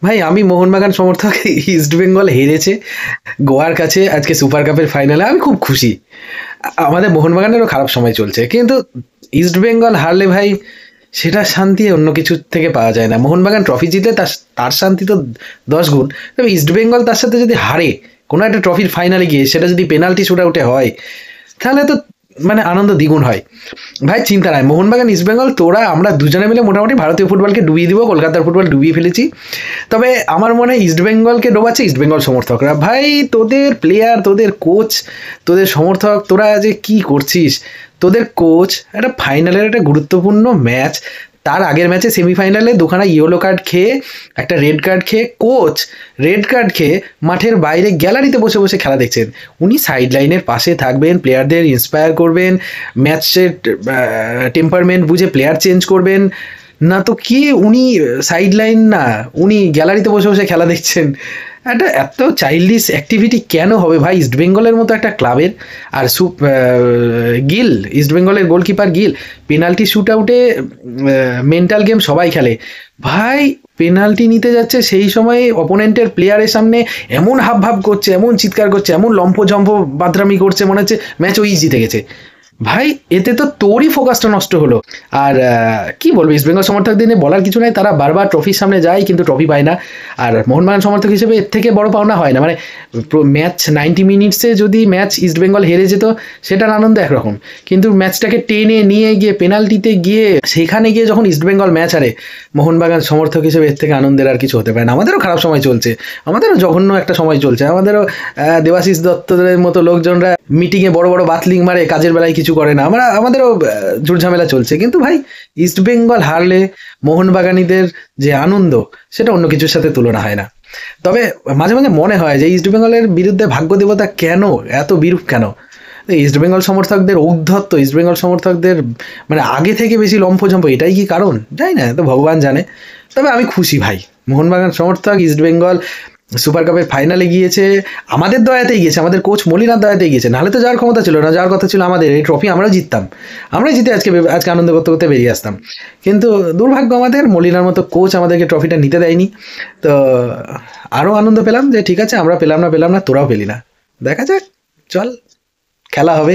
ভাই আমি মোহনবাগান সমর্থক। ইস্ট বেঙ্গল হেরেছে গোয়ার কাছে আজকে সুপার কাপের ফাইনালে, আমি খুব খুশি। আমাদের মোহনবাগানেরও খারাপ সময় চলছে, কিন্তু ইস্ট বেঙ্গল হারলে ভাই সেটা শান্তি অন্য কিছুর থেকে পাওয়া যায় না। মোহনবাগান ট্রফি জিতলে তার তার শান্তি তো 10 গুণ। তবে ইস্ট বেঙ্গল তার সাথে যদি হারে কোনো একটা ট্রফির ফাইনালে গিয়ে, সেটা যদি পেনাল্টি শুট আউটে হয়, তাহলে তো মানে আনন্দ দ্বিগুণ হয়। ভাই চিন্তা নাই, মোহনবাগান ইস্ট বেঙ্গল তোরা আমরা দুজনে মিলে মোটামুটি ভারতীয় ফুটবলকে ডুবিয়ে দিব, কলকাতার ফুটবল ডুবিয়ে ফেলেছি। তবে আমার মনে হয় ইস্ট বেঙ্গলকে ডোবাচ্ছে ইস্ট বেঙ্গল সমর্থকরা। ভাই তোদের প্লেয়ার, তোদের কোচ, তোদের সমর্থক, তোরা যে কি করছিস। তোদের কোচ একটা ফাইনালের একটা গুরুত্বপূর্ণ ম্যাচ, তার আগের ম্যাচে সেমিফাইনালে দুখানা ইয়েলো কার্ড খেয়ে, একটা রেড কার্ড খেয়ে, কোচ রেড কার্ড খেয়ে মাঠের বাইরে গ্যালারিতে বসে বসে খেলা দেখছেন। উনি সাইড লাইনের পাশে থাকবেন, প্লেয়ারদের ইন্সপায়ার করবেন, ম্যাচের টেম্পারমেন্ট বুঝে প্লেয়ার চেঞ্জ করবেন। না তো কি উনি সাইড লাইন না, উনি গ্যালারিতে বসে বসে খেলা দেখছেন। একটা এত চাইল্ডিশ অ্যাক্টিভিটি কেন হবে ভাই ইস্ট বেঙ্গলের মতো একটা ক্লাবের? আর গিল, ইস্ট বেঙ্গলের গোলকিপার গিল, পেনাল্টি শুট আউটে মেন্টাল গেম সবাই খেলে ভাই। পেনাল্টি নিতে যাচ্ছে, সেই সময় অপোনেন্টের প্লেয়ারের সামনে এমন হাব ভাব করছে, এমন চিৎকার করছে, এমন লম্ফঝম্প বাদরামি করছে, মনে হচ্ছে ম্যাচ ওই জিতে গেছে। ভাই এতে তো তোরই ফোকাসটা নষ্ট হলো। আর কি বলবো, ইস্ট বেঙ্গল সমর্থকদের নিয়ে বলার কিছু নাই, তারা বারবার ট্রফির সামনে যায় কিন্তু ট্রফি পায় না। আর মোহনবাগান সমর্থক হিসেবে এর থেকে বড় পাওনা হয় না। মানে ম্যাচ 90 মিনিটসে যদি ম্যাচ ইস্ট বেঙ্গল হেরে যেত, সেটার আনন্দ একরকম, কিন্তু ম্যাচটাকে টেনে নিয়ে গিয়ে পেনাল্টিতে গিয়ে সেখানে গিয়ে যখন ইস্ট বেঙ্গল ম্যাচ হারে, মোহনবাগান সমর্থক হিসেবে এর থেকে আনন্দের আর কিছু হতে পারে না। আমাদেরও খারাপ সময় চলছে, আমাদেরও জঘন্য একটা সময় চলছে, আমাদেরও দেবাশিস দত্তদের মতো লোকজনরা মিটিংয়ে বড় বড় বাতলিং মারে, কাজের বেলায় কিছু করে না। আমাদেরও ঝুটঝামেলা চলছে, কিন্তু ভাই ইস্ট বেঙ্গল হারলে মোহনবাগানীদের যে আনন্দ, সেটা অন্য কিছুর সাথে তুলনা হয় না। তবে মাঝে মাঝে মনে হয় যে ইস্ট বেঙ্গলের বিরুদ্ধে ভাগ্য দেবতা কেন এত বিরূপ কেন? ইস্ট বেঙ্গল সমর্থকদের ঔদ্ধত্য, ইস্ট বেঙ্গল সমর্থকদের মানে আগে থেকে বেশি লম্ফঝম্প, এটাই কি কারণ? জানি না, তো ভগবান জানে। তবে আমি খুশি ভাই, মোহনবাগান সমর্থক, ইস্ট বেঙ্গল সুপার কাপের ফাইনালে গিয়েছে আমাদের দয়াতেই গিয়েছে, আমাদের কোচ মলিনার দয়াতেই গিয়েছে। নাহলে তো যাওয়ার ক্ষমতা ছিল না, যাওয়ার কথা ছিল আমাদের। এই ট্রফি আমরাও জিততাম, আমরাই জিতে আজকে আজকে আনন্দ করতে করতে বেরিয়ে আসতাম। কিন্তু দুর্ভাগ্য আমাদের, মলিনার মতো কোচ আমাদেরকে ট্রফিটা নিতে দেয়নি। তো আরও আনন্দ পেলাম যে ঠিক আছে, আমরা পেলাম না তোরাও পেলি না, দেখা যাক, চল খেলা হবে।